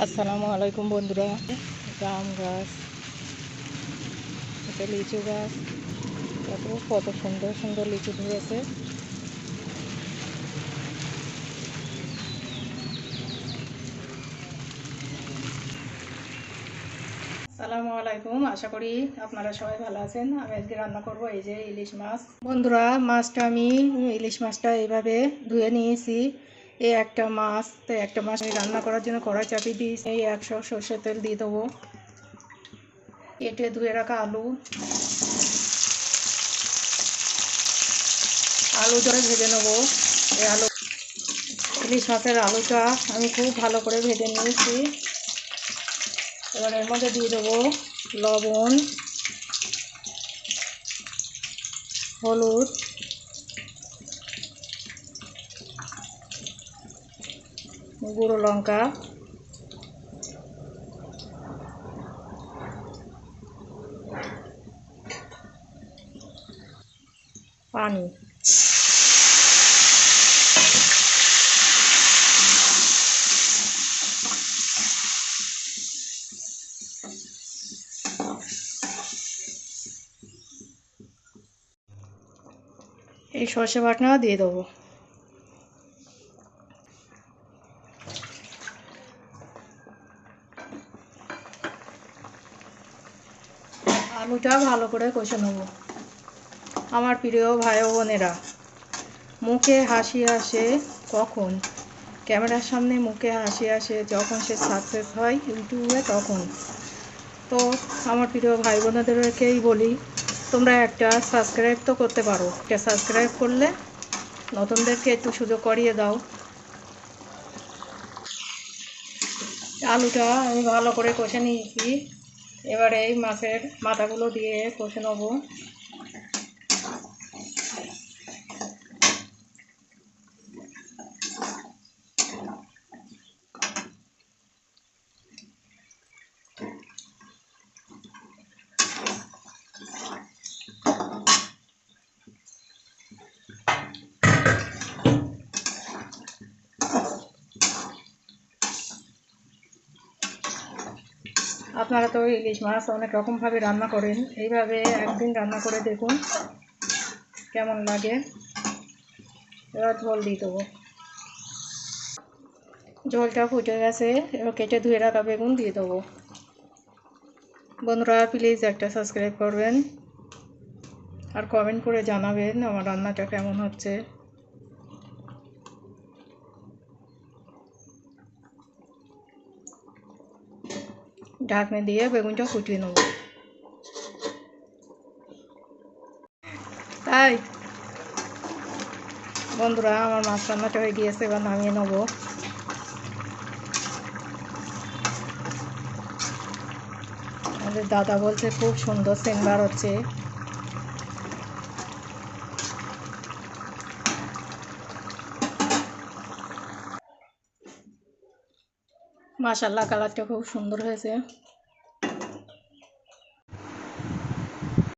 আসসালামু আলাইকুম বন্ধুরা। জাম গাছ, এটা লিচু গাছ, তারপর কত সুন্দর সুন্দর লিচু ধরেছে। আসসালামু আলাইকুম, আশা করি আপনারা সবাই ভালো আছেন। আমি আজকে রান্না করব এই যে ইলিশ মাছ। বন্ধুরা, ইলিশ মাছটা এইভাবে ধুয়ে নিয়েছি। এই একটা মাছ, তো একটা মাছ আমি রান্না করার জন্য কড়াই চাপিয়ে দিয়েছি। এই 100 সর্ষের তেল দিয়ে দেবো। কেটে ধুয়ে রাখা আলু ধরে ভেজে নেবো। এই ইলিশ মাছের আলুটা আমি খুব ভালো করে ভেজে নিয়েছি। এবার এর মধ্যে দিয়ে দেবো লবণ, হলুদ, গুঁড়ো লঙ্কা, পানি। এই সর্ষে বাটনা দিয়ে দেবো। আলুটা ভালো করে কষে নেব। আমার প্রিয় ভাই ও বোনেরা, মুখে হাসি আসে কখন? ক্যামেরার সামনে মুখে হাসি আসে যখন সে সাকসেস হয় ইউটিউবে, তখন। তো আমার প্রিয় ভাই বোনেদেরকেই বলি, তোমরা একটা সাবস্ক্রাইব তো করতে পারো। একটা সাবস্ক্রাইব করলে নতুনদেরকে একটু সুযোগ করিয়ে দাও। আলুটা আমি ভালো করে কষে নিয়েছি। এবারে এই মাছের মাথাগুলো দিয়ে কষে নেবো। আপনারা তো ইলিশ মাছ অনেক রকমভাবে রান্না করেন, এইভাবে একদিন রান্না করে দেখুন কেমন লাগে। এবার ঝোল দিয়ে দেবো। ঝোলটা ফুটে গেছে, এবার কেটে ধুয়ে রাখা বেগুন দিয়ে দেবো। বন্ধুরা, প্লিজ একটা সাবস্ক্রাইব করবেন আর কমেন্ট করে জানাবেন আমার রান্নাটা কেমন হচ্ছে। ঢাকনি দিয়ে বেগুনটা ফুটিয়ে নেব। তাই বন্ধুরা, আমার মাছ রান্নাটা হয়ে গিয়েছে, এবার নামিয়ে নেবো। আমাদের দাদা বলছে খুব সুন্দর সেন্ট বার হচ্ছে। মাশাআল্লাহ, কালারটা খুব সুন্দর হয়েছে।